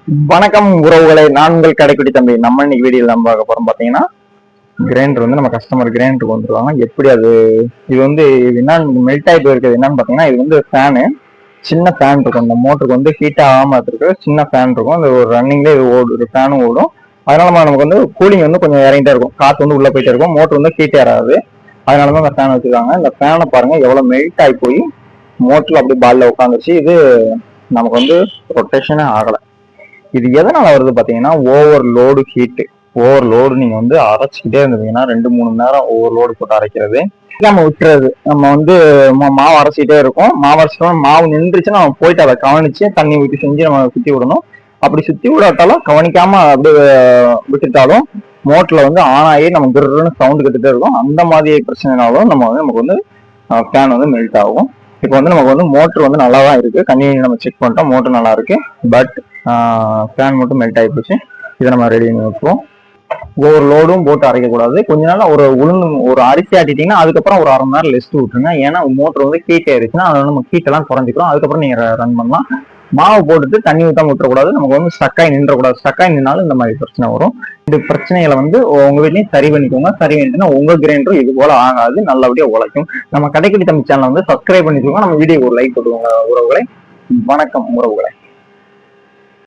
வணக்கம் உறவுகளை, நான் உங்கள் கடைக்குட்டி தம்பி. நம்ம இன்னைக்கு வீடியோல நம்ம பார்க்க போறோம் பாத்தீங்கன்னா, கிரைண்டர் வந்து நம்ம கஸ்டமர் கிரைண்டருக்கு வந்துருவாங்க. எப்படி அது இது வந்து என்ன மெல்ட் ஆகி போயிருக்குது என்னன்னு பாத்தீங்கன்னா, இது வந்து ஃபேனு, சின்ன ஃபேன் இருக்கும். இந்த மோட்டருக்கு வந்து ஹீட் ஆகாம இருக்கு சின்ன ஃபேன் இருக்கும். அந்த ஒரு ரன்னிங்ல இது ஓடும், ஒரு ஃபேனும் ஓடும். அதனால நமக்கு வந்து கூலிங் வந்து கொஞ்சம் இறங்கிட்டே இருக்கும், காத்து வந்து உள்ள போயிட்டே இருக்கும், மோட்டர் வந்து ஹீட் ஏறாது. அதனாலதான் இந்த ஃபேன் வச்சிருக்காங்க. இந்த ஃபேனை பாருங்க எவ்வளவு மெல்ட் ஆகி போய் மோட்டர்ல அப்படி பால்ல உட்காந்துச்சு. இது நமக்கு வந்து ரொட்டேஷனே ஆகல. இது எதனால வருது பாத்தீங்கன்னா, ஓவர்லோடு ஹீட். ஓவர்லோடு நீங்க வந்து அரைச்சிக்கிட்டே இருந்தீங்கன்னா 2-3 மணி நேரம் ஓவர்லோடு போட்டு அரைக்கிறது, நம்ம விட்டுறது. நம்ம வந்து மாவு அரைச்சிக்கிட்டே இருக்கும், மாவு அரைச்சிட்டோம், மாவு நின்றுச்சுன்னா நம்ம போயிட்டு அதை கவனிச்சு தண்ணி ஊற்றி செஞ்சு நம்ம சுத்தி விடணும். அப்படி சுத்தி விடாட்டாலும் கவனிக்காம அப்படியே விட்டுட்டாலும் மோட்டர்ல வந்து ஆன் ஆகி நம்ம கிருன்னு சவுண்ட் கட்டுட்டே இருக்கும். அந்த மாதிரி பிரச்சனைனாலும் நமக்கு வந்து ஃபேன் வந்து மெல்ட் ஆகும். இப்போ வந்து நமக்கு வந்து மோட்டர் வந்து நல்லா தான் இருக்கு, கண்டினியூ நம்ம செக் பண்ணிட்டோம், மோட்டர் நல்லா இருக்கு. பட் ஃபேன் மட்டும் மெல்ட் ஆகி போச்சு. இதை நம்ம ரெடி பண்ணி வைப்போம். ஒவ்வொரு லோடும் போட்டு அரைக்கக்கூடாது. கொஞ்ச நாள் ஒரு அரிசி ஆட்டிட்டீங்கன்னா அதுக்கப்புறம் ஒரு 1/2 மணி நேரம் ரெஸ்ட் விட்டுருங்க. ஏன்னா மோட்டர் வந்து ஹீட் ஆயிருச்சுன்னா அதனால நம்ம ஹீட் எல்லாம் குறைஞ்சிக்கிறோம். அதுக்கப்புறம் நீங்க ரன் பண்ணலாம். மாவு போட்டுட்டு தண்ணி ஊற்றாம விட்டுறக்கூடாது. நமக்கு வந்து ஸ்டக்காய் நின்றக்கூடாது. ஸ்டக்காய் நின்னாலும் இந்த மாதிரி பிரச்சனை வரும். இந்த பிரச்சனைகளை வந்து உங்க வீட்லயும் சரி பண்ணிக்கோங்க. சரி பண்ணிட்டுன்னா உங்க கிரைண்டரும் இது போல ஆகாது, நல்லபடியா உழைக்கும். நம்ம கடைக்குட்டி தம்பி சேனல் வந்து சப்ஸ்கிரைப் பண்ணிக்கோங்க. நம்ம வீடியோ ஒரு லைக் போட்டுக்கோங்க உறவுகளை. வணக்கம் உறவுகளை.